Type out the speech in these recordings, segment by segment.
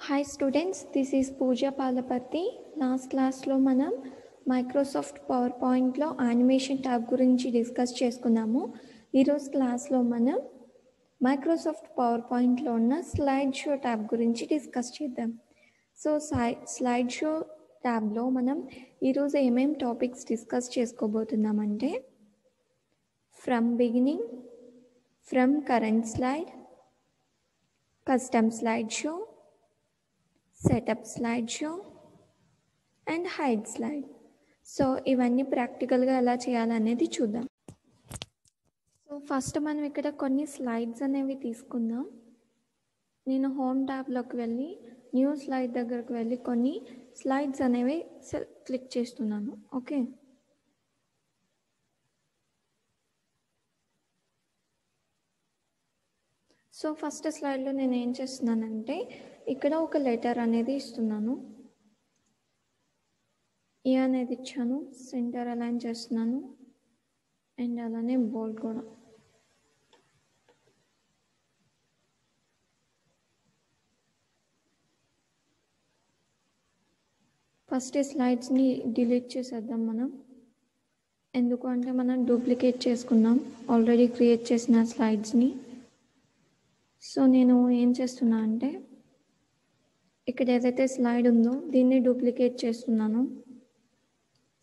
Hi students, this is Pooja Palapati. Last class lo manam Microsoft PowerPoint lo animation tab gurinchi discuss చేసుకున్నాము. ఈ రోజు class లో మనం Microsoft PowerPoint లో ఉన్న స్లైడ్ షో tab గురించి డిస్కస్ చేద్దాం. సో స్లైడ్ షో tab లో మనం ఈ రోజు ఏమేం టాపిక్స్ డిస్కస్ చేసుకోబోతున్నామంటే from beginning, from current slide, custom slide show, setup slideshow and hide slide. So ఇవన్నీ ప్రాక్టికల్గా ఎలా చేయాలనేది చూద్దాం. సో ఫస్ట్ మనం ఇక్కడ కొన్ని స్లైడ్స్ అనేవి తీసుకుందాం. నేను హోమ్ ట్యాబ్లోకి వెళ్ళి న్యూ స్లైడ్ దగ్గరకు వెళ్ళి కొన్ని స్లైడ్స్ అనేవి క్లిక్ చేస్తున్నాను. ఓకే, సో ఫస్ట్ స్లైడ్లో నేను ఏం చేస్తున్నానంటే ఇక్కడ ఒక లెటర్ అనేది ఇస్తున్నాను. ఏ అనేది ఇచ్చాను, సెంటర్ అలైన్ చేస్తున్నాను అండ్ అలానే బోల్డ్ కూడా. ఫస్ట్ ఈ స్లైడ్స్ని డిలీట్ చేసేద్దాం మనం. ఎందుకు అంటే మనం డూప్లికేట్ చేసుకున్నాం ఆల్రెడీ క్రియేట్ చేసిన స్లైడ్స్ని. సో నేను ఏం చేస్తున్నా అంటే ఇక్కడ ఏదైతే స్లైడ్ ఉందో దీన్ని డూప్లికేట్ చేస్తున్నాను.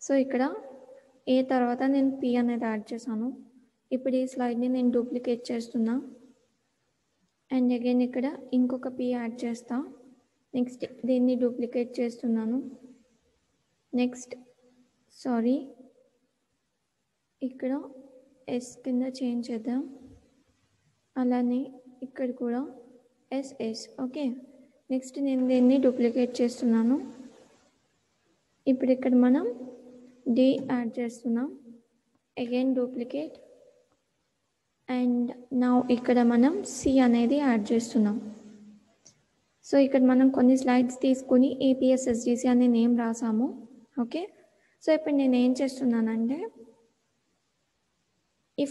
సో ఇక్కడ ఏ తర్వాత నేను పి అనేది యాడ్ చేశాను. ఇప్పుడు ఈ స్లైడ్ని నేను డూప్లికేట్ చేస్తున్నా అండ్ అగైన్ ఇక్కడ ఇంకొక పి యాడ్ చేస్తా. నెక్స్ట్ దీన్ని డూప్లికేట్ చేస్తున్నాను. నెక్స్ట్ ఇక్కడ ఎస్ కింద చేంజ్ చేద్దాం. అలానే ఇక్కడ కూడా ఎస్ఎస్. ఓకే, నెక్స్ట్ నేను దీన్ని డూప్లికేట్ చేస్తున్నాను. ఇప్పుడు ఇక్కడ మనం డి యాడ్ చేస్తున్నాం, అగైన్ డూప్లికేట్ అండ్ నౌ ఇక్కడ మనం సి అనేది యాడ్ చేస్తున్నాం. సో ఇక్కడ మనం కొన్ని స్లైడ్స్ తీసుకుని ఏపీఎస్ఎస్డిసి అనే నేమ్ రాసాము. ఓకే, సో ఇప్పుడు నేను ఏం చేస్తున్నానంటే ఈ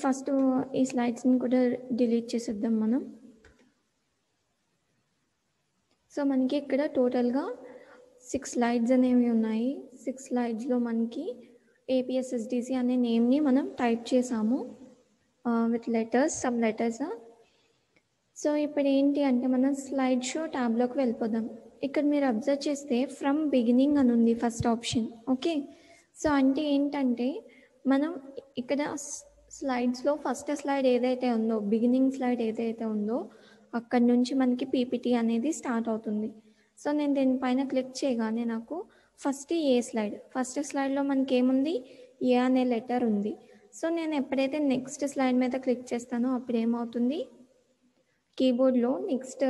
స్లైడ్స్ని కూడా డిలీట్ చేసేద్దాం మనం. సో మనకి ఇక్కడ టోటల్గా 6 స్లైడ్స్ అనేవి ఉన్నాయి. 6 స్లైడ్స్లో మనకి ఏపీఎస్ఎస్డిసి అనే నేమ్ని మనం టైప్ చేసాము విత్ సమ్ లెటర్స్. సో ఇప్పుడు ఏంటి అంటే మనం స్లైడ్ షో ట్యాబ్లోకి వెళ్ళిపోదాం. ఇక్కడ మీరు అబ్జర్వ్ చేస్తే ఫ్రమ్ బిగినింగ్ అని ఉంది ఫస్ట్ ఆప్షన్. ఓకే, సో అంటే ఏంటంటే మనం ఇక్కడ స్లైడ్స్లో ఫస్ట్ స్లైడ్ ఏదైతే ఉందో, బిగినింగ్ స్లైడ్ ఏదైతే ఉందో అక్కడ నుంచి మనకి పీపీటీ అనేది స్టార్ట్ అవుతుంది. సో నేను దీనిపైన క్లిక్ చేయగానే నాకు ఫస్ట్ స్లైడ్లో మనకి ఏముంది, ఏ అనే లెటర్ ఉంది. సో నేను ఎప్పుడైతే నెక్స్ట్ స్లైడ్ మీద క్లిక్ చేస్తానో అప్పుడు ఏమవుతుంది, కీబోర్డ్లో నెక్స్ట్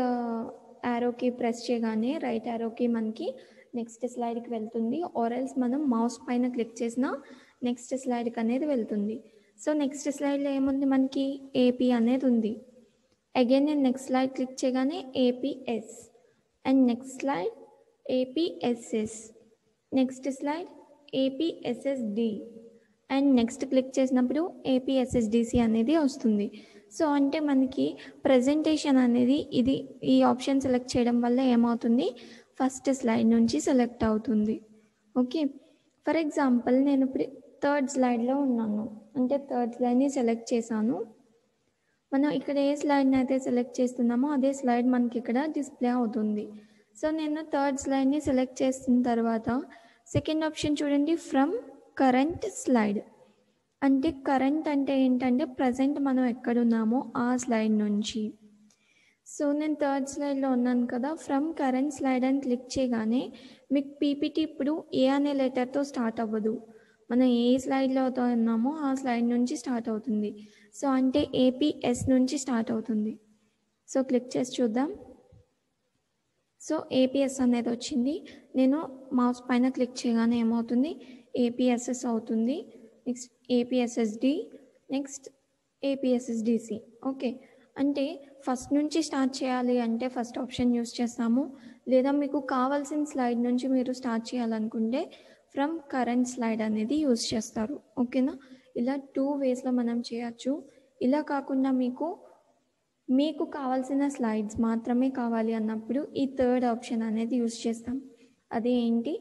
యారోకి ప్రెస్ చేయగానే రైట్ యారోకి మనకి నెక్స్ట్ స్లైడ్కి వెళ్తుంది. ఆర్ఎల్స్ మనం మౌస్ పైన క్లిక్ చేసిన నెక్స్ట్ స్లైడ్కి అనేది వెళ్తుంది. సో నెక్స్ట్ స్లైడ్లో ఏముంది, మనకి ఏపీ అనేది ఉంది. అగైన్ నేను నెక్స్ట్ స్లైడ్ క్లిక్ చేయగానే APS and next slide APSS, next slide APSSD and next click చేసినప్పుడు ఏపీఎస్ఎస్డిసి అనేది వస్తుంది. సో అంటే మనకి ప్రజెంటేషన్ అనేది ఈ ఆప్షన్ సెలెక్ట్ చేయడం వల్ల ఏమవుతుంది, ఫస్ట్ స్లైడ్ నుంచి సెలెక్ట్ అవుతుంది. ఓకే, ఫర్ ఎగ్జాంపుల్ నేను ఇప్పుడు థర్డ్ స్లైడ్లో ఉన్నాను అంటే థర్డ్ స్లైడ్ని సెలెక్ట్ చేశాను. మనం ఇక్కడ ఏ స్లైడ్ని అయితే సెలెక్ట్ చేస్తున్నామో అదే స్లైడ్ మనకి ఇక్కడ డిస్ప్లే అవుతుంది. సో నేను థర్డ్ స్లైడ్ని సెలెక్ట్ చేసిన తర్వాత సెకండ్ ఆప్షన్ చూడండి, ఫ్రమ్ కరెంట్ స్లైడ్. అంటే కరెంట్ అంటే ఏంటంటే ప్రజెంట్ మనం ఎక్కడున్నామో ఆ స్లైడ్ నుంచి. సో నేను థర్డ్ స్లైడ్లో ఉన్నాను కదా, ఫ్రమ్ కరెంట్ స్లైడ్ అని క్లిక్ చేయగానే మీకు పీపీటీ ఇప్పుడు ఏ అనే లెటర్తో స్టార్ట్ అవ్వదు, మనం ఏ స్లైడ్లో ఉన్నామో ఆ స్లైడ్ నుంచి స్టార్ట్ అవుతుంది. సో అంటే ఏపీఎస్ నుంచి స్టార్ట్ అవుతుంది. సో క్లిక్ చేసి చూద్దాం. సో ఏపీఎస్ అనేది వచ్చింది. నేను మౌస్ పైన క్లిక్ చేయగానే ఏమవుతుంది, ఏపీఎస్ఎస్ అవుతుంది. Next APSSD, next APSSDC. Okay, అంటే ఫస్ట్ నుంచి స్టార్ట్ చేయాలి అంటే ఫస్ట్ ఆప్షన్ యూస్ చేస్తాము, లేదా మీకు కావాల్సిన స్లైడ్ నుంచి మీరు స్టార్ట్ చేయాలనుకుంటే ఫ్రమ్ కరెంట్ స్లైడ్ అనేది యూస్ చేస్తారు. ఓకేనా, ఇలా 2 వేస్లో మనం చేయొచ్చు. ఇలా కాకుండా మీకు మీకు కావాల్సిన స్లైడ్స్ మాత్రమే కావాలి అన్నప్పుడు ఈ థర్డ్ ఆప్షన్ అనేది యూస్ చేస్తాం. అది ఏంటి?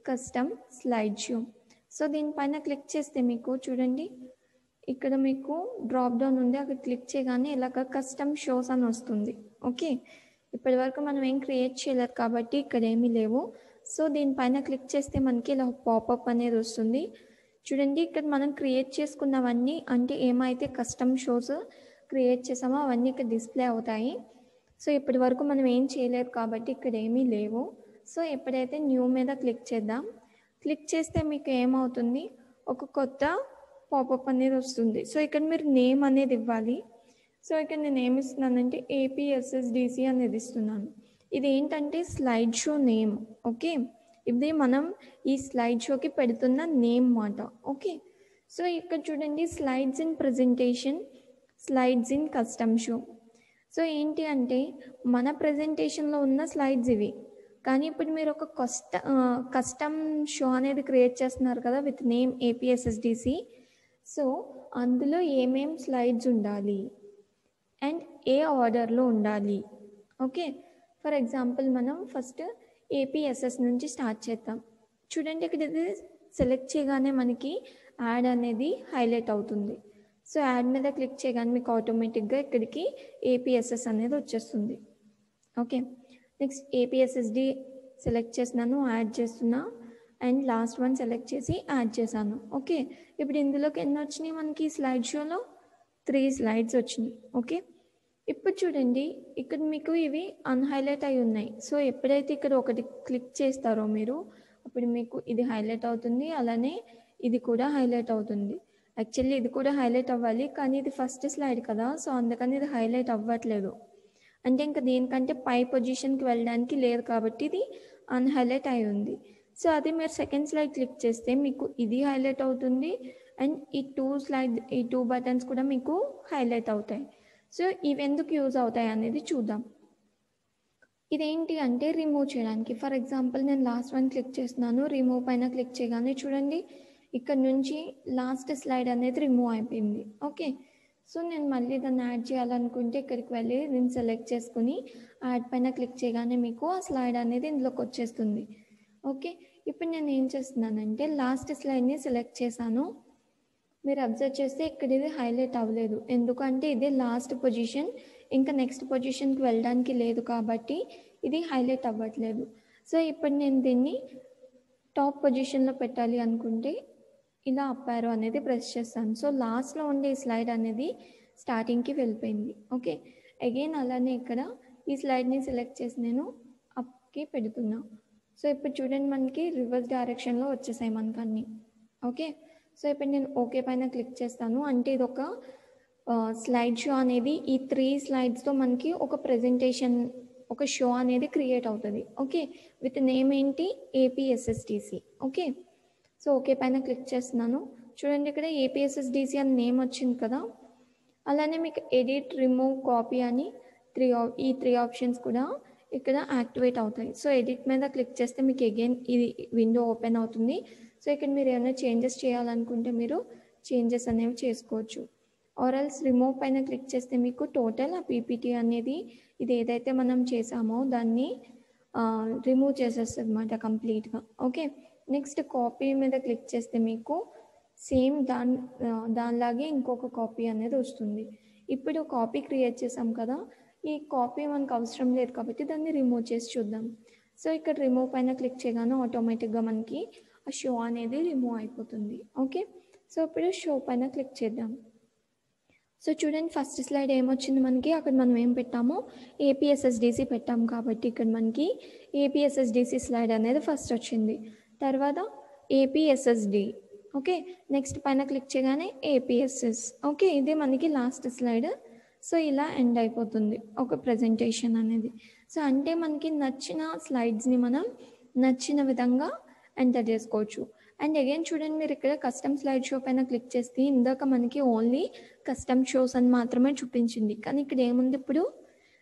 Custom slide show. సో దీనిపైన క్లిక్ చేస్తే మీకు చూడండి, ఇక్కడ మీకు డ్రాప్ డౌన్ ఉంది, అక్కడ క్లిక్ చేయగానే ఇలాగ కస్టమ్ షోస్ అని వస్తుంది. ఓకే, ఇప్పటి వరకు మనం ఏం క్రియేట్ చేయలేదు కాబట్టి ఇక్కడ ఏమీ లేవు. సో దీనిపైన క్లిక్ చేస్తే మనకి ఇలా పాపప్ అనేది వస్తుంది. చూడండి, ఇక్కడ మనం క్రియేట్ చేసుకున్నవన్నీ, అంటే ఏమైతే కస్టమ్ షోస్ క్రియేట్ చేసామో అవన్నీ ఇక్కడ డిస్ప్లే అవుతాయి. సో ఇప్పటి వరకు మనం ఏం చేయలేదు కాబట్టి ఇక్కడ ఏమీ లేవు. సో ఎప్పుడైతే న్యూ మీద క్లిక్ చేద్దాం, క్లిక్ చేస్తే మీకు ఏమవుతుంది, ఒక కొత్త పాపప్ అనేది వస్తుంది. సో ఇక్కడ మీరు నేమ్ అనేది ఇవ్వాలి. సో ఇక్కడ నేను ఏమి ఇస్తున్నానంటే ఏపీఎస్ఎస్డిసి అనేది ఇస్తున్నాను. ఇది ఏంటంటే స్లైడ్ షో నేమ్. ఓకే, ఇది మనం ఈ స్లైడ్ షోకి పెడుతున్న నేమ్ మాట. ఓకే, సో ఇక్కడ చూడండి, slides in presentation, slides in custom show. So ఏంటి అంటే మన ప్రజెంటేషన్లో ఉన్న స్లైడ్స్ ఇవి, కానీ ఇప్పుడు మీరు ఒక కస్టమ్ షో అనేది క్రియేట్ చేస్తున్నారు కదా విత్ నేమ్ ఏపీఎస్ఎస్డిసి. సో అందులో ఏమేం స్లైడ్స్ ఉండాలి అండ్ ఏ ఆర్డర్లో ఉండాలి. ఓకే, ఫర్ ఎగ్జాంపుల్ మనం ఫస్ట్ ఏపీఎస్ఎస్ నుంచి స్టార్ట్ చేద్దాం. చూడండి, ఇక్కడ ఇది సెలెక్ట్ చేయగానే మనకి యాడ్ అనేది హైలైట్ అవుతుంది. సో యాడ్ మీద క్లిక్ చేయగానే మీకు ఆటోమేటిక్గా ఇక్కడికి ఏపీఎస్ఎస్ అనేది వచ్చేస్తుంది. ఓకే, నెక్స్ట్ ఏపీఎస్ఎస్డి సెలెక్ట్ చేసినాను, యాడ్ చేస్తున్నా, అండ్ లాస్ట్ వన్ సెలెక్ట్ చేసి యాడ్ చేశాను. ఓకే, ఇప్పుడు ఇందులోకి ఎన్ని వచ్చినాయి మనకి స్లైడ్ షోలో? 3 స్లైడ్స్ వచ్చినాయి. ఓకే, ఇప్పుడు చూడండి, ఇక్కడ మీకు ఇవి అన్హైలైట్ అయి ఉన్నాయి. సో ఎప్పుడైతే ఇక్కడ ఒకటి క్లిక్ చేస్తారో మీరు, అప్పుడు మీకు ఇది హైలైట్ అవుతుంది, అలానే ఇది కూడా హైలైట్ అవుతుంది. యాక్చువల్లీ ఇది కూడా హైలైట్ అవ్వాలి, కానీ ఇది ఫస్ట్ స్లైడ్ కదా, సో అందుకని ఇది హైలైట్ అవ్వట్లేదు. అంటే ఇంకా దీనికంటే పై పొజిషన్కి వెళ్ళడానికి లేదు కాబట్టి ఇది అన్హైలైట్ అయి ఉంది. సో అది మీరు సెకండ్ స్లైడ్ క్లిక్ చేస్తే మీకు ఇది హైలైట్ అవుతుంది, అండ్ ఈ 2 బటన్స్ కూడా మీకు హైలైట్ అవుతాయి. సో ఇవి ఎందుకు యూజ్ అవుతాయి అనేది చూద్దాం. ఇదేంటి అంటే రిమూవ్ చేయడానికి. ఫర్ ఎగ్జాంపుల్ నేను లాస్ట్ వన్ క్లిక్ చేస్తున్నాను, రిమూవ్ పైన క్లిక్ చేయగానే చూడండి, ఇక్కడ నుంచి లాస్ట్ స్లైడ్ అనేది రిమూవ్ అయిపోయింది. ఓకే, సో నేను మళ్ళీ దాన్ని యాడ్ చేయాలనుకుంటే ఇక్కడికి వెళ్ళి నేను సెలెక్ట్ చేసుకుని యాడ్ పైన క్లిక్ చేయగానే మీకు ఆ స్లైడ్ అనేది ఇందులోకి వచ్చేస్తుంది. ఓకే, ఇప్పుడు నేను ఏం చేస్తున్నానంటే లాస్ట్ స్లైడ్ని సెలెక్ట్ చేశాను. మీరు అబ్జర్వ్ చేస్తే ఇక్కడ ఇది హైలైట్ అవ్వలేదు, ఎందుకంటే ఇది లాస్ట్ పొజిషన్, ఇంకా నెక్స్ట్ పొజిషన్కి వెళ్ళడానికి లేదు కాబట్టి ఇది హైలైట్ అవ్వట్లేదు. సో ఇప్పుడు నేను దీన్ని టాప్ పొజిషన్లో పెట్టాలి అనుకుంటే ఇలా అప్ యారో అనేది ప్రెస్ చేస్తాను. సో లాస్ట్లో ఉండే ఈ స్లైడ్ అనేది స్టార్టింగ్కి వెళ్ళిపోయింది. ఓకే, అగైన్ అలానే ఇక్కడ ఈ స్లైడ్ని సెలెక్ట్ చేసి నేను అప్కి పెడుతున్నా. సో ఇప్పుడు చూడండి, మనకి రివర్స్ డైరెక్షన్లో వచ్చేసాయి మనకు అన్నీ. ఓకే, సో ఇప్పుడు నేను ఓకే పైన క్లిక్ చేస్తాను. అంటే ఇది ఒక స్లైడ్ షో అనేది ఈ 3 స్లైడ్స్తో మనకి ఒక ప్రెజెంటేషన్, ఒక షో అనేది క్రియేట్ అవుతుంది. ఓకే, విత్ నేమ్ ఏంటి? ఏపీఎస్ఎస్డిసి. ఓకే, సో ఓకే పైన క్లిక్ చేస్తున్నాను. చూడండి, ఇక్కడ ఏపీఎస్ఎస్డిసి అని నేమ్ వచ్చింది కదా, అలానే మీకు ఎడిట్, రిమూవ్, కాపీ అని ఈ 3 ఆప్షన్స్ కూడా ఇక్కడ యాక్టివేట్ అవుతాయి. సో ఎడిట్ మీద క్లిక్ చేస్తే మీకు అగైన్ ఇది విండో ఓపెన్ అవుతుంది. సో ఇక్కడ మీరు ఏమైనా చేంజెస్ చేయాలనుకుంటే మీరు చేంజెస్ అనేవి చేసుకోవచ్చు. ఆర్ఎల్స్ రిమూవ్ పైన క్లిక్ చేస్తే మీకు టోటల్ ఆ పీపీటీ అనేది, ఇది ఏదైతే మనం చేసామో దాన్ని రిమూవ్ చేసేస్తుంది అన్నమాట కంప్లీట్గా. ఓకే, నెక్స్ట్ కాపీ మీద క్లిక్ చేస్తే మీకు సేమ్ దానిలాగే ఇంకొక కాపీ అనేది వస్తుంది. ఇప్పుడు కాపీ క్రియేట్ చేసాం కదా, ఈ కాపీ మనకు అవసరం లేదు కాబట్టి దాన్ని రిమూవ్ చేసి చూద్దాం. సో ఇక్కడ రిమూవ్ పైన క్లిక్ చేయగానే ఆటోమేటిక్గా మనకి ఆ షో అనేది రిమూవ్ అయిపోతుంది. ఓకే, సో ఇప్పుడు షో పైన క్లిక్ చేద్దాం. సో చూడండి, ఫస్ట్ స్లైడ్ ఏమొచ్చింది మనకి, అక్కడ మనం ఏం పెట్టామో ఏపీఎస్ఎస్డిసి పెట్టాము కాబట్టి ఇక్కడ మనకి ఏపీఎస్ఎస్డిసి స్లైడ్ అనేది ఫస్ట్ వచ్చింది. తర్వాత ఏపీఎస్ఎస్డి. ఓకే, నెక్స్ట్ పైన క్లిక్ చేయగానే ఏపీఎస్ఎస్. ఓకే, ఇది మనకి లాస్ట్ స్లైడ్. సో ఇలా ఎండ్ అయిపోతుంది ఒక ప్రజెంటేషన్ అనేది. సో అంటే మనకి నచ్చిన స్లైడ్స్ని మనం నచ్చిన విధంగా ఎంటర్ చేసుకోవచ్చు. అండ్ అగైన్ చూడండి, మీరు ఇక్కడ కస్టమ్ స్లైడ్ షో పైన క్లిక్ చేస్తే ఇందాక మనకి ఓన్లీ కస్టమ్ షోస్ అని మాత్రమే చూపించింది, కానీ ఇక్కడ ఏముంది, ఇప్పుడు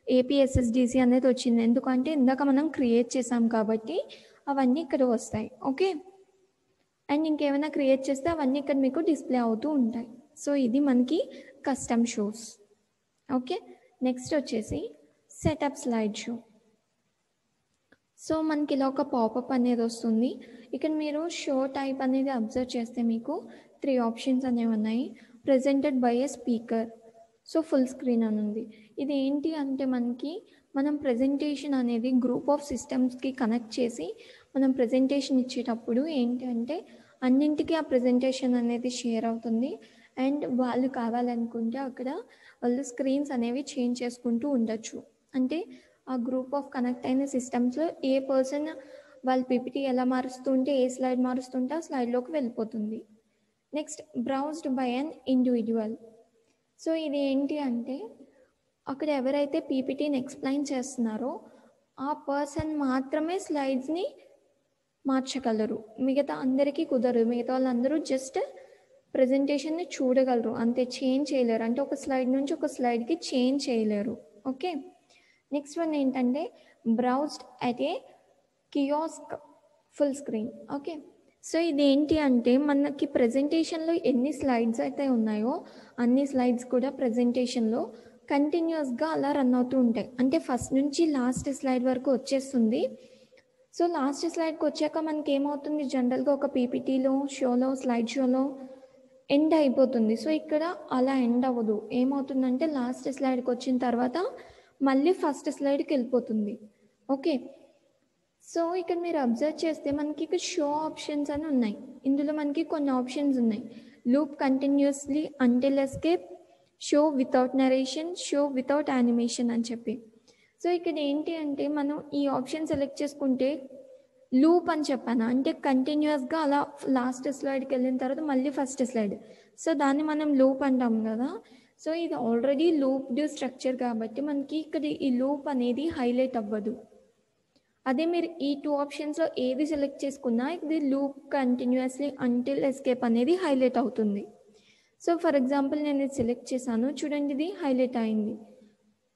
ఏపీఎస్ఎస్డిసి అనేది వచ్చింది. ఎందుకంటే ఇందాక మనం క్రియేట్ చేసాం కాబట్టి అవన్నీ ఇక్కడ వస్తాయి. ఓకే, అండ్ ఇంకేమైనా క్రియేట్ చేస్తే అవన్నీ ఇక్కడ మీకు డిస్ప్లే అవుతూ ఉంటాయి. సో ఇది మనకి కస్టమ్ షోస్. ఓకే, నెక్స్ట్ వచ్చేసి సెటప్ స్లైడ్ షో. సో మనకి ఇలా ఒక పాపప్ అనేది వస్తుంది. ఇక్కడ మీరు షో టైప్ అనేది అబ్జర్వ్ చేస్తే మీకు 3 ఆప్షన్స్ అనేవి ఉన్నాయి. Presented by A speaker, so full screen అని ఉంది. ఇది ఏంటి అంటే మనం ప్రజెంటేషన్ అనేది గ్రూప్ ఆఫ్ సిస్టమ్స్కి కనెక్ట్ చేసి మనం ప్రజెంటేషన్ ఇచ్చేటప్పుడు ఏంటి అంటే అన్నింటికీ ఆ ప్రజెంటేషన్ అనేది షేర్ అవుతుంది. అండ్ వాళ్ళు కావాలనుకుంటే అక్కడ వాళ్ళు స్క్రీన్స్ అనేవి చేంజ్ చేసుకుంటూ ఉండొచ్చు. అంటే ఆ గ్రూప్ ఆఫ్ కనెక్ట్ అయిన సిస్టమ్స్లో ఏ పర్సన్ వాళ్ళ పీపీటీ ఎలా మారుస్తుంటే ఏ స్లైడ్ మారుస్తుంటే ఆ స్లైడ్లోకి వెళ్ళిపోతుంది. Next browsed by an individual. So ఇది ఏంటి అంటే అక్కడ ఎవరైతే పీపీటీని ఎక్స్ప్లెయిన్ చేస్తున్నారో ఆ పర్సన్ మాత్రమే స్లైడ్స్ని మార్చగలరు, మిగతా అందరికీ కుదరదు. మిగతా వాళ్ళందరూ జస్ట్ ప్రజెంటేషన్ని చూడగలరు, అంతే, చేంజ్ చేయలేరు. అంటే ఒక స్లైడ్ నుంచి ఒక స్లైడ్కి చేంజ్ చేయలేరు. ఓకే, నెక్స్ట్ వన్ ఏంటంటే browsed at a kiosk full screen. Okay, so ఇదేంటి అంటే మనకి ప్రజెంటేషన్లో ఎన్ని స్లైడ్స్ అయితే ఉన్నాయో అన్ని స్లైడ్స్ కూడా ప్రజెంటేషన్లో కంటిన్యూస్గా అలా రన్ అవుతూ ఉంటాయి. అంటే ఫస్ట్ నుంచి లాస్ట్ స్లైడ్ వరకు వచ్చేస్తుంది. సో లాస్ట్ స్లైడ్కి వచ్చాక మనకి ఏమవుతుంది, జనరల్గా ఒక పీపీటీలో షోలో స్లైడ్ షోలో ఎండ్ అయిపోతుంది. సో ఇక్కడ అలా ఎండ్ అవ్వదు. ఏమవుతుందంటే లాస్ట్ స్లైడ్కి వచ్చిన తర్వాత మళ్ళీ ఫస్ట్ స్లైడ్కి వెళ్ళిపోతుంది. ఓకే, సో ఇక్కడ మీరు అబ్జర్వ్ చేస్తే మనకి ఇక్కడ షో ఆప్షన్స్ అని ఉన్నాయి. ఇందులో మనకి కొన్ని ఆప్షన్స్ ఉన్నాయి. Loop continuously until escape, show without narration, show without animation అని చెప్పి. సో ఇక్కడ ఏంటి అంటే మనం ఈ ఆప్షన్ సెలెక్ట్ చేసుకుంటే లూప్ అని చెప్పాను, అంటే కంటిన్యూస్గా అలా లాస్ట్ స్లైడ్కి వెళ్ళిన తర్వాత మళ్ళీ ఫస్ట్ స్లైడ్. సో దాన్ని మనం లూప్ అంటాం కదా. సో ఇది ఆల్రెడీ లూప్డ్ స్ట్రక్చర్ కాబట్టి మనకి ఇక్కడ ఈ లూప్ అనేది హైలైట్ అవ్వదు. అదే మీరు ఈ 2 ఆప్షన్స్లో ఏది సెలెక్ట్ చేసుకున్నా ఇది లూప్ కంటిన్యూస్లీ అంటిల్ ఎస్కేప్ అనేది హైలైట్ అవుతుంది. సో ఫర్ ఎగ్జాంపుల్ నేను ఇది సెలెక్ట్ చేశాను, చూడండి ఇది హైలైట్ అయింది.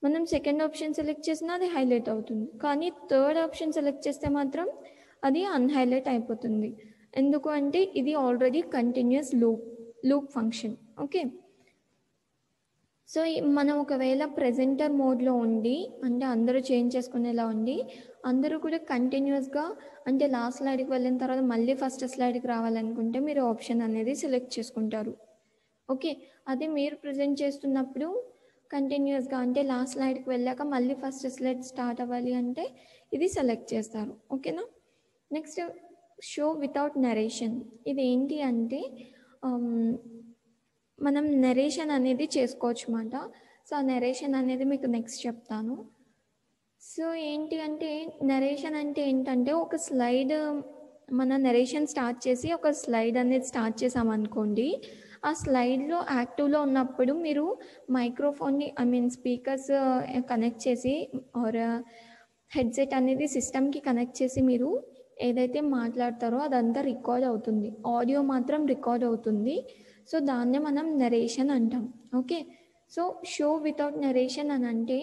మనం సెకండ్ ఆప్షన్ సెలెక్ట్ చేసినా అది హైలైట్ అవుతుంది, కానీ థర్డ్ ఆప్షన్ సెలెక్ట్ చేస్తే మాత్రం అది అన్హైలైట్ అయిపోతుంది. ఎందుకు అంటే ఇది already continuous loop function. Okay, so మనం ఒకవేళ ప్రెజెంటర్ మోడ్లో ఉండి అంటే అందరూ చేంజ్ చేసుకునేలా ఉండి అందరూ కూడా కంటిన్యూస్గా అంటే లాస్ట్ స్లైడ్కి వెళ్ళిన తర్వాత మళ్ళీ ఫస్ట్ స్లైడ్కి రావాలనుకుంటే మీరు ఆప్షన్ అనేది సెలెక్ట్ చేసుకుంటారు. ఓకే, అదే మీరు ప్రజెంట్ చేస్తున్నప్పుడు కంటిన్యూస్గా అంటే లాస్ట్ స్లైడ్కి వెళ్ళాక మళ్ళీ ఫస్ట్ స్లైడ్ స్టార్ట్ అవ్వాలి అంటే ఇది సెలెక్ట్ చేస్తారు. ఓకేనా, నెక్స్ట్ షో వితౌట్ నరేషన్. ఇది ఏంటి అంటే మనం నరేషన్ అనేది చేసుకోవచ్చు అన్నమాట. సో ఆ నరేషన్ అనేది మీకు నెక్స్ట్ చెప్తాను. సో ఏంటి అంటే నరేషన్ అంటే ఏంటంటే ఒక స్లైడ్ మన నరేషన్ స్టార్ట్ చేసి ఒక స్లైడ్ అనేది స్టార్ట్ చేసామనుకోండి, ఆ స్లైడ్లో యాక్టివ్లో ఉన్నప్పుడు మీరు మైక్రోఫోన్ని స్పీకర్స్ కనెక్ట్ చేసి ఆర్ హెడ్సెట్ అనేది సిస్టమ్కి కనెక్ట్ చేసి మీరు ఏదైతే మాట్లాడతారో అదంతా రికార్డ్ అవుతుంది, ఆడియో మాత్రం రికార్డ్ అవుతుంది. సో దాన్నే మనం నరేషన్ అంటాం. Okay, so show without narration అని అంటే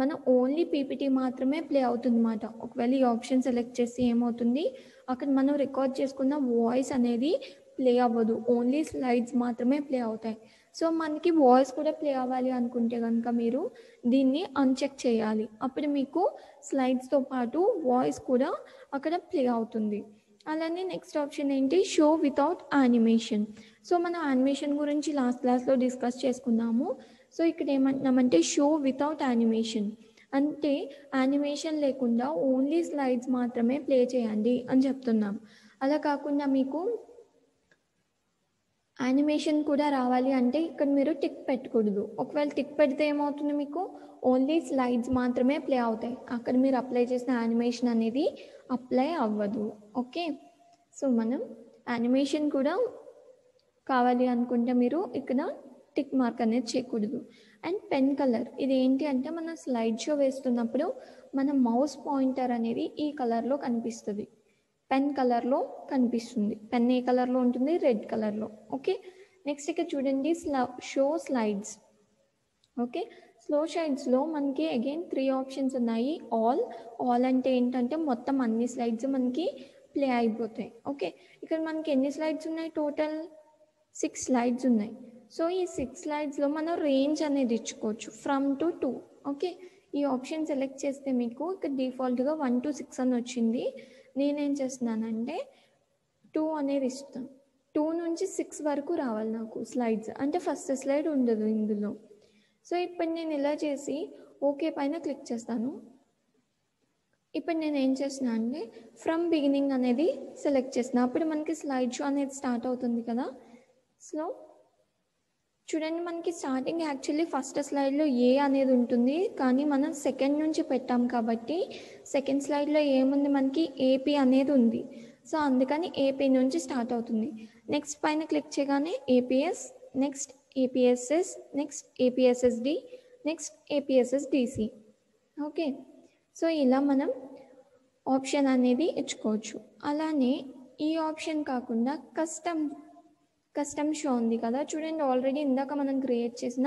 మనం ఓన్లీ పీపీటీ మాత్రమే ప్లే అవుతుంది అన్నమాట. ఒకవేళ ఈ ఆప్షన్ సెలెక్ట్ చేసి ఏమవుతుంది, అక్కడ మనం రికార్డ్ చేసుకున్న వాయిస్ అనేది ప్లే అవ్వదు, ఓన్లీ స్లైడ్స్ మాత్రమే ప్లే అవుతాయి. సో మనకి వాయిస్ కూడా ప్లే అవ్వాలి అనుకుంటే కనుక మీరు దీన్ని అన్చెక్ చేయాలి, అప్పుడు మీకు స్లైడ్స్తో పాటు వాయిస్ కూడా అక్కడ ప్లే అవుతుంది. అలానే నెక్స్ట్ ఆప్షన్ ఏంటి, షో వితౌట్ యానిమేషన్. సో మనం యానిమేషన్ గురించి లాస్ట్ క్లాస్లో డిస్కస్ చేసుకున్నాము. సో ఇక్కడ ఏమంటున్నామంటే షో వితౌట్ యానిమేషన్ అంటే యానిమేషన్ లేకుండా ఓన్లీ స్లైడ్స్ మాత్రమే ప్లే చేయండి అని చెప్తున్నాం. అలా కాకుండా మీకు యానిమేషన్ కూడా రావాలి అంటే ఇక్కడ మీరు టిక్ పెట్టకూడదు. ఒకవేళ టిక్ పెడితే ఏమవుతుంది, మీకు ఓన్లీ స్లైడ్స్ మాత్రమే ప్లే అవుతాయి, అక్కడ మీరు అప్లై చేసిన యానిమేషన్ అనేది అప్లై అవ్వదు. ఓకే, సో మనం యానిమేషన్ కూడా కావాలి అనుకుంటే మీరు ఇక్కడ టిక్ మార్క్ అనేది చేయకూడదు. అండ్ పెన్ కలర్, ఇది ఏంటి అంటే మనం స్లైడ్ షో వేస్తున్నప్పుడు మన మౌస్ పాయింటర్ అనేది ఈ కలర్లో కనిపిస్తుంది, పెన్ కలర్లో కనిపిస్తుంది. పెన్ ఏ కలర్లో ఉంటుంది, రెడ్ కలర్లో. ఓకే, నెక్స్ట్ ఇక్కడ చూడండి షో స్లైడ్స్. ఓకే, స్లో స్లైడ్స్లో మనకి అగైన్ 3 ఆప్షన్స్ ఉన్నాయి. ఆల్ అంటే ఏంటంటే మొత్తం అన్ని స్లైడ్స్ మనకి ప్లే అయిపోతాయి. ఓకే, ఇక్కడ మనకి ఎన్ని స్లైడ్స్ ఉన్నాయి, టోటల్ 6 స్లైడ్స్ ఉన్నాయి. సో ఈ 6 స్లైడ్స్లో మనం రేంజ్ అనేది ఇచ్చుకోవచ్చు, ఫ్రమ్ టు 2. ఓకే, ఈ ఆప్షన్ సెలెక్ట్ చేస్తే మీకు ఇక్కడ డిఫాల్ట్గా 1 to 6 అని వచ్చింది. నేనేం చేస్తున్నానంటే 2 అనేది ఇస్తాను. 2 నుంచి 6 వరకు రావాలి నాకు స్లైడ్స్, అంటే ఫస్ట్ స్లైడ్ ఉండదు ఇందులో. సో ఇప్పుడు నేను ఇలా చేసి ఓకే పైన క్లిక్ చేస్తాను. ఇప్పుడు నేను ఏం చేస్తున్నా అంటే ఫ్రమ్ బిగినింగ్ అనేది సెలెక్ట్ చేస్తున్నా. అప్పుడు మనకి స్లైడ్ షో అనేది స్టార్ట్ అవుతుంది కదా. సో చూడండి, మనకి స్టార్టింగ్ యాక్చువల్లీ ఫస్ట్ స్లైడ్లో ఏ అనేది ఉంటుంది, కానీ మనం సెకండ్ నుంచి పెట్టాం కాబట్టి సెకండ్ స్లైడ్లో ఏముంది, మనకి ఏపీ అనేది ఉంది. సో అందుకని ఏపీ నుంచి స్టార్ట్ అవుతుంది. నెక్స్ట్ పైన క్లిక్ చేయగానే APS, next APSS, next APSSD, next APSSDC. Okay, so ఇలా మనం ఆప్షన్ అనేది ఇచ్చుకోవచ్చు. అలానే ఈ ఆప్షన్ కాకుండా కస్టమ్ షో ఉంది కదా, చూడండి ఆల్రెడీ ఇందాక మనం క్రియేట్ చేసిన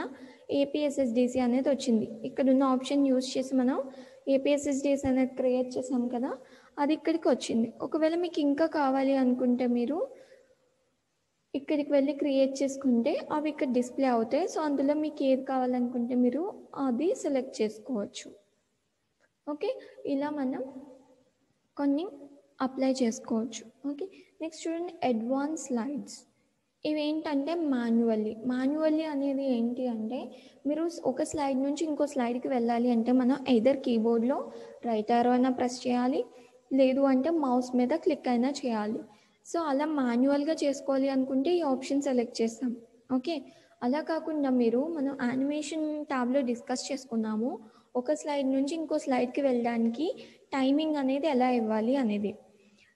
ఏపీఎస్ఎస్డిసి అనేది వచ్చింది. ఇక్కడ ఉన్న ఆప్షన్ యూజ్ చేసి మనం ఏపీఎస్ఎస్డిసి అనేది క్రియేట్ చేసాం కదా, అది ఇక్కడికి వచ్చింది. ఒకవేళ మీకు ఇంకా కావాలి అనుకుంటే మీరు ఇక్కడికి వెళ్ళి క్రియేట్ చేసుకుంటే అవి ఇక్కడ డిస్ప్లే అవుతాయి. సో అందులో మీకు ఏది కావాలనుకుంటే మీరు అది సెలెక్ట్ చేసుకోవచ్చు. ఓకే, ఇలా మనం కొన్ని అప్లై చేసుకోవచ్చు. ఓకే, నెక్స్ట్ చూడండి అడ్వాన్స్ స్లైడ్స్. ఇవేంటంటే మాన్యువల్లీ అనేది ఏంటి అంటే మీరు ఒక స్లైడ్ నుంచి ఇంకో స్లైడ్కి వెళ్ళాలి అంటే మనం ఎయిదర్ కీబోర్డ్లో రైట్ ఆరో అయినా ప్రెస్ చేయాలి, లేదు అంటే మౌస్ మీద క్లిక్ అయినా చేయాలి. సో అలా మాన్యువల్గా చేసుకోవాలి అనుకుంటే ఈ ఆప్షన్ సెలెక్ట్ చేస్తాం. ఓకే, అలా కాకుండా మనం యానిమేషన్ ట్యాబ్లో డిస్కస్ చేసుకున్నాము ఒక స్లైడ్ నుంచి ఇంకో స్లైడ్కి వెళ్ళడానికి టైమింగ్ అనేది ఎలా ఇవ్వాలి అనేది.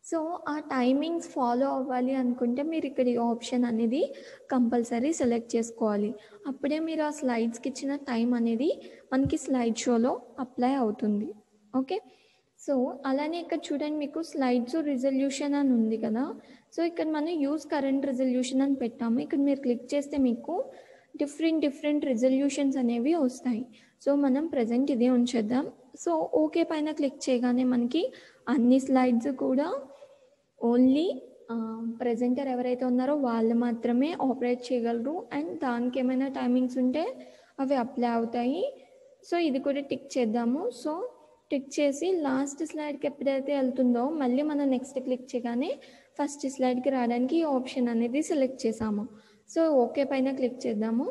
సో ఆ టైమింగ్స్ ఫాలో అవ్వాలి అనుకుంటే మీరు ఇక్కడ ఈ ఆప్షన్ అనేది కంపల్సరీ సెలెక్ట్ చేసుకోవాలి. అప్పుడే మీరు ఆ స్లైడ్స్కి ఇచ్చిన టైం అనేది మనకి స్లైడ్ షోలో అప్లై అవుతుంది. ఓకే, సో అలానే ఇక్కడ చూడండి మీకు స్లైడ్స్ రిజల్యూషన్ అని ఉంది కదా. సో ఇక్కడ మనం యూజ్ కరెంట్ రిజల్యూషన్ అని పెట్టాము. ఇక్కడ మీరు క్లిక్ చేస్తే మీకు డిఫరెంట్ రిజల్యూషన్స్ అనేవి వస్తాయి. సో మనం ప్రజెంట్ ఇదే ఉంచేద్దాం. సో ఓకే పైన క్లిక్ చేయగానే మనకి అన్ని స్లైడ్స్ కూడా ఓన్లీ ప్రెజెంటర్ ఎవరైతే ఉన్నారో వాళ్ళు మాత్రమే ఆపరేట్ చేయగలరు. అండ్ దానికి ఏమైనా టైమింగ్స్ ఉంటే అవి అప్లై అవుతాయి. సో ఇది కూడా టిక్ చేద్దాము. సో టిక్ చేసి లాస్ట్ స్లైడ్కి ఎప్పుడైతే వెళ్తుందో మళ్ళీ మనం నెక్స్ట్ క్లిక్ చేయగానే ఫస్ట్ స్లైడ్కి రావడానికి ఈ ఆప్షన్ అనేది సెలెక్ట్ చేసాము. సో ఓకే పైన క్లిక్ చేద్దాము.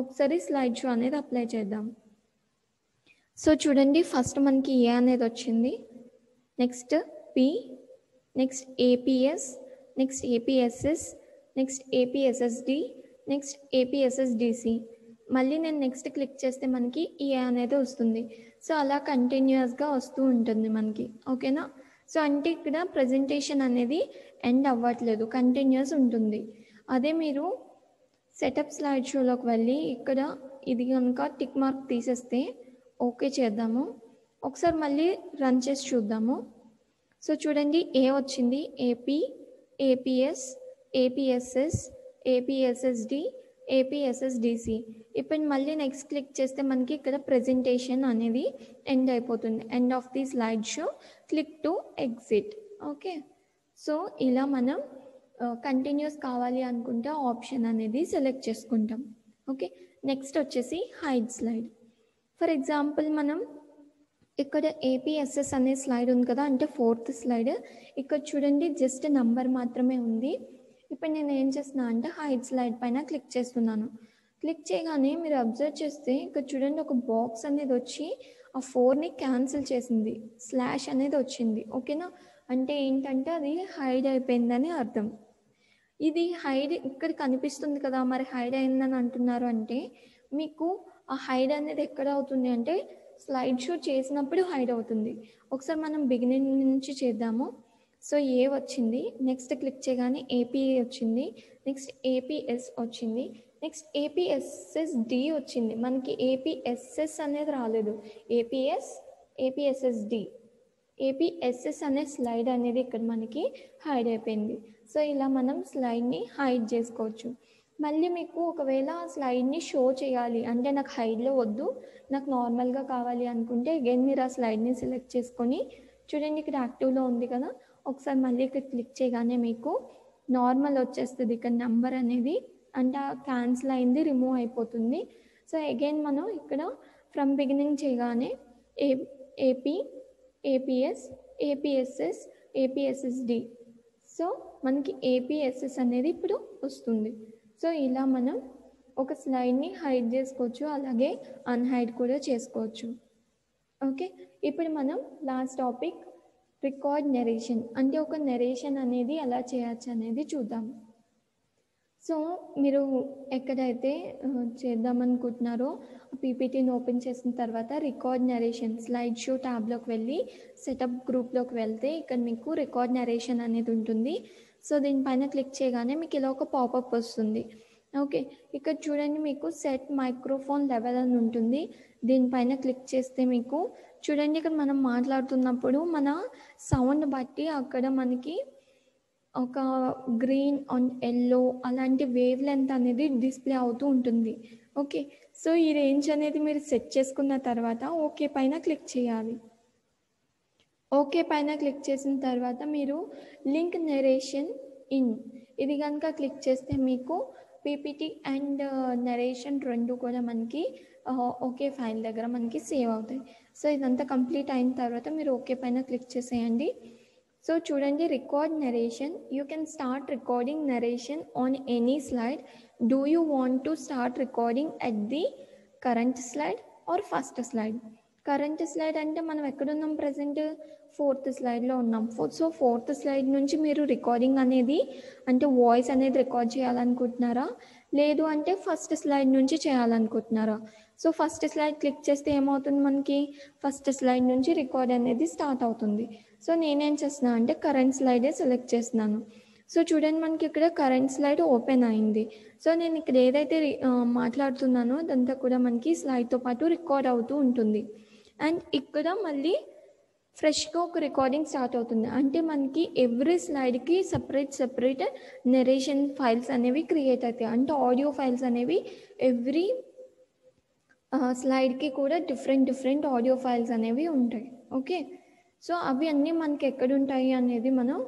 ఒకసారి స్లైడ్ షో అనేది అప్లై చేద్దాం. సో చూడండి, ఫస్ట్ మనకి ఏ అనేది వచ్చింది, next P, next APS, next APSS, next APSSD, next APSSDC. మళ్ళీ నేను నెక్స్ట్ క్లిక్ చేస్తే మనకి ఏ అనేది వస్తుంది. సో అలా కంటిన్యూస్గా వస్తూ ఉంటుంది మనకి. ఓకేనా, సో అంటే ఇక్కడ ప్రజెంటేషన్ అనేది ఎండ్ అవ్వట్లేదు, కంటిన్యూస్ ఉంటుంది. అదే మీరు సెటప్ స్లైడ్ షోలోకి వెళ్ళి ఇక్కడ ఇది కనుక టిక్ మార్క్ తీసేస్తే ఓకే చేద్దాము. ఒకసారి మళ్ళీ రన్ చేసి చూద్దాము. సో చూడండి, ఏ వచ్చింది, ఏపీ, ఏపీఎస్, ఏపీఎస్ఎస్, ఏపీఎస్ఎస్డి, ఏపీఎస్ఎస్డిసి. ఇప్పుడు మళ్ళీ నెక్స్ట్ క్లిక్ చేస్తే మనకి ఇక్కడ ప్రెజెంటేషన్ అనేది ఎండ్ అయిపోతుంది. End of the slide show, click to exit. Okay, so ఇలా మనం కంటిన్యూస్ కావాలి అనుకుంటే ఆప్షన్ అనేది సెలెక్ట్ చేసుకుంటాం. ఓకే, నెక్స్ట్ వచ్చేసి హైడ్ స్లైడ్. ఫర్ ఎగ్జాంపుల్ మనం ఇక్కడ ఏపీఎస్ఎస్ అనే స్లైడ్ ఉంది కదా, అంటే 4th స్లైడ్. ఇక్కడ చూడండి జస్ట్ నంబర్ మాత్రమే ఉంది. ఇప్పుడు నేను ఏం చేస్తున్నా అంటే హైడ్ స్లైడ్ పైన క్లిక్ చేస్తున్నాను. క్లిక్ చేయగానే మీరు అబ్జర్వ్ చేస్తే ఇక్కడ చూడండి ఒక బాక్స్ అనేది వచ్చి ఆ 4ని క్యాన్సిల్ చేసింది, స్లాష్ అనేది వచ్చింది. ఓకేనా, అంటే ఏంటంటే అది హైడ్ అయిపోయిందని అర్థం. ఇది హైడ్ ఇక్కడ కనిపిస్తుంది కదా, మరి హైడ్ అయిందని అంటున్నారు అంటే మీకు ఆ హైడ్ అనేది ఎక్కడ అవుతుంది అంటే స్లైడ్ షో చేసినప్పుడు హైడ్ అవుతుంది. ఒకసారి మనం బిగినింగ్ నుంచి చేద్దాము. సో ఏ వచ్చింది, నెక్స్ట్ క్లిక్ చేయగానే ఏపీ వచ్చింది, నెక్స్ట్ ఏపీఎస్ వచ్చింది, నెక్స్ట్ ఏపీఎస్ఎస్డి వచ్చింది. మనకి ఏపీఎస్ఎస్ అనేది రాలేదు, ఏపీఎస్, ఏపీఎస్ఎస్డి, ఏపీఎస్ఎస్ అనే స్లైడ్ అనేది ఇక్కడ మనకి హైడ్ అయిపోయింది. సో ఇలా మనం స్లైడ్ని హైడ్ చేసుకోవచ్చు. మళ్ళీ మీకు ఒకవేళ స్లైడ్ని షో చేయాలి అంటే నాకు హైడ్లో వద్దు, నాకు నార్మల్గా కావాలి అనుకుంటే అగైన్ మీరు ఆ స్లైడ్ని సెలెక్ట్ చేసుకొని చూడండి ఇక్కడ యాక్టివ్లో ఉంది కదా, ఒకసారి మళ్ళీ ఇక్కడ క్లిక్ చేయగానే మీకు నార్మల్ వచ్చేస్తుంది. ఇక్కడ నెంబర్ అనేది అంటే క్యాన్సిల్ అయింది, రిమూవ్ అయిపోతుంది. సో అగైన్ మనం ఇక్కడ ఫ్రమ్ బిగినింగ్ చేయగానే ఏపీ, ఏపీఎస్, ఏపీఎస్ఎస్, ఏపీఎస్ఎస్డి. సో మనకి ఏపీఎస్ఎస్ అనేది ఇప్పుడు వస్తుంది. సో ఇలా మనం ఒక స్లైడ్ని హైడ్ చేసుకోవచ్చు, అలాగే అన్హైడ్ కూడా చేసుకోవచ్చు. ఓకే, ఇప్పుడు మనం లాస్ట్ టాపిక్ రికార్డ్ నెరేషన్, అంటే ఒక నెరేషన్ అనేది ఎలా చేయొచ్చు అనేది చూద్దాం. సో మీరు ఎక్కడైతే చేద్దామనుకుంటున్నారో పీపీటీని ఓపెన్ చేసిన తర్వాత రికార్డ్ నరేషన్ స్లైడ్ షో ట్యాబ్లోకి వెళ్ళి సెటప్ గ్రూప్లోకి వెళ్తే ఇక్కడ మీకు రికార్డ్ నరేషన్ అనేది ఉంటుంది. సో దీనిపైన క్లిక్ చేయగానే మీకు ఇలా ఒక పాపప్ వస్తుంది. ఓకే, ఇక్కడ చూడండి మీకు సెట్ మైక్రోఫోన్ లెవెల్ అని ఉంటుంది. దీనిపైన క్లిక్ చేస్తే మీకు చూడండి ఇక్కడ మనం మాట్లాడుతున్నప్పుడు మన సౌండ్ బట్టి అక్కడ మనకి ఒక గ్రీన్ అండ్ ఎల్లో అలాంటి వేవ్ లెంత్ అనేది డిస్ప్లే అవుతూ ఉంటుంది. ఓకే, సో ఈ రేంజ్ అనేది మీరు సెట్ చేసుకున్న తర్వాత ఓకే పైన క్లిక్ చేయాలి. ఓకే పైన క్లిక్ చేసిన తర్వాత మీరు లింక్ నరేషన్ ఇన్ ఇది కనుక క్లిక్ చేస్తే మీకు పీపీటీ అండ్ నరేషన్ రెండు కూడా మనకి ఓకే ఫైల్ దగ్గర మనకి సేవ్ అవుతాయి. సో ఇదంతా కంప్లీట్ అయిన తర్వాత మీరు ఓకే పైన క్లిక్ చేసేయండి. సో చూడండి record narration, you can start recording narration on any slide. Do you want to start recording at the current slide or first slide? Current slide అంటే మనం ఎక్కడున్నాం, ప్రజెంట్ 4th స్లైడ్లో ఉన్నాం. సో 4th స్లైడ్ నుంచి మీరు recording అనేది అంటే voice అనేది రికార్డ్ చేయాలనుకుంటున్నారా, లేదు అంటే ఫస్ట్ స్లైడ్ నుంచి చేయాలనుకుంటున్నారా? సో ఫస్ట్ స్లైడ్ క్లిక్ చేస్తే ఏమవుతుంది, మనకి ఫస్ట్ స్లైడ్ నుంచి రికార్డ్ అనేది స్టార్ట్ అవుతుంది. సో నేనేం చేస్తున్నా అంటే కరెంట్ స్లైడే సెలెక్ట్ చేస్తున్నాను. సో చూడండి మనకి ఇక్కడ కరెంట్ స్లైడ్ ఓపెన్ అయింది. సో నేను ఇక్కడ ఏదైతే మాట్లాడుతున్నానో అదంతా కూడా మనకి స్లైడ్తో పాటు రికార్డ్ అవుతూ ఉంటుంది. అండ్ ఇక్కడ మళ్ళీ ఫ్రెష్గా ఒక రికార్డింగ్ స్టార్ట్ అవుతుంది. అంటే మనకి ఎవ్రీ స్లైడ్కి సెపరేట్ నెరేషన్ ఫైల్స్ అనేవి క్రియేట్ అవుతాయి. అంటే ఆడియో ఫైల్స్ అనేవి ఎవ్రీ స్లైడ్కి కూడా డిఫరెంట్ ఆడియో ఫైల్స్ అనేవి ఉంటాయి. ఓకే, సో అవి అన్నీ మనకి ఎక్కడ ఉంటాయి అనేది మనం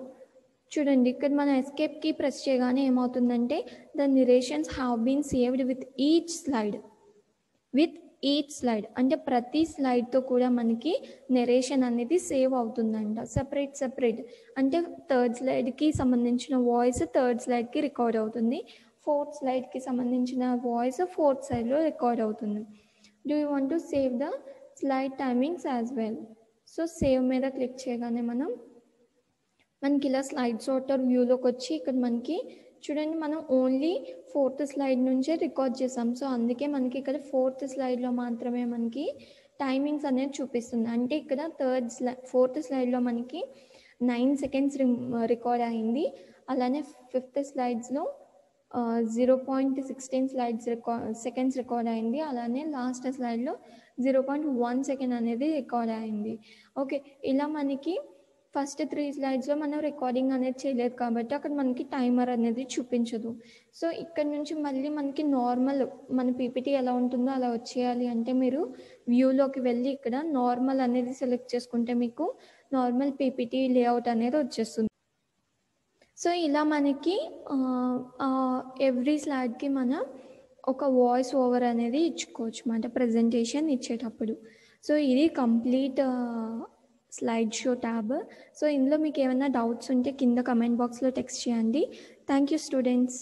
చూడండి. ఇక్కడ మనం ఎస్కేప్ కీ ప్రెస్ చేయగానే ఏమవుతుందంటే the narrations have been saved with each slide అంటే ప్రతి స్లైడ్తో కూడా మనకి నెరేషన్ అనేది సేవ్ అవుతుందంట. సెపరేట్ అంటే 3rd స్లైడ్కి సంబంధించిన వాయిస్ 3rd స్లైడ్కి రికార్డ్ అవుతుంది, 4th స్లైడ్కి సంబంధించిన వాయిస్ 4th స్లైడ్లో రికార్డ్ అవుతుంది. Do you want to save the slide timings as well? So save మీద క్లిక్ చేయగానే మనకి ఇలా స్లైడ్ సార్టర్ వ్యూలోకి వచ్చి ఇక్కడ మనకి చూడండి మనం ఓన్లీ 4th స్లైడ్ నుంచే రికార్డ్ చేసాం. సో అందుకే మనకి ఇక్కడ 4th స్లైడ్లో మాత్రమే మనకి టైమింగ్స్ అనేది చూపిస్తుంది. అంటే ఇక్కడ 4th స్లైడ్లో మనకి 9 seconds రికార్డ్ అయింది. అలానే 5th స్లైడ్స్లో 0.16 సెకండ్స్ రికార్డ్ అయింది. అలానే లాస్ట్ స్లైడ్లో 0.1 సెకండ్ అనేది రికార్డ్ అయింది. ఓకే, ఇలా మనకి ఫస్ట్ 3 స్లైడ్స్లో మనం రికార్డింగ్ అనేది చేయలేదు కాబట్టి అక్కడ మనకి టైమర్ అనేది చూపించదు. సో ఇక్కడ నుంచి మళ్ళీ మనకి నార్మల్ మన పీపీటీ ఎలా ఉంటుందో అలా వచ్చేయాలి అంటే మీరు వ్యూలోకి వెళ్ళి ఇక్కడ నార్మల్ అనేది సెలెక్ట్ చేసుకుంటే మీకు నార్మల్ పీపీటీ లేఅవుట్ అనేది వచ్చేస్తుంది. సో ఇలా మనకి ఎవ్రీ స్లైడ్కి మనం ఒక వాయిస్ ఓవర్ అనేది ఇచ్చుకోవచ్చు అన్నమాట ప్రజెంటేషన్ ఇచ్చేటప్పుడు. సో ఇది complete slide show tab. So ఇందులో మీకు ఏమైనా డౌట్స్ ఉంటే కింద కమెంట్ బాక్స్లో టెక్స్ట్ చేయండి. Thank you students.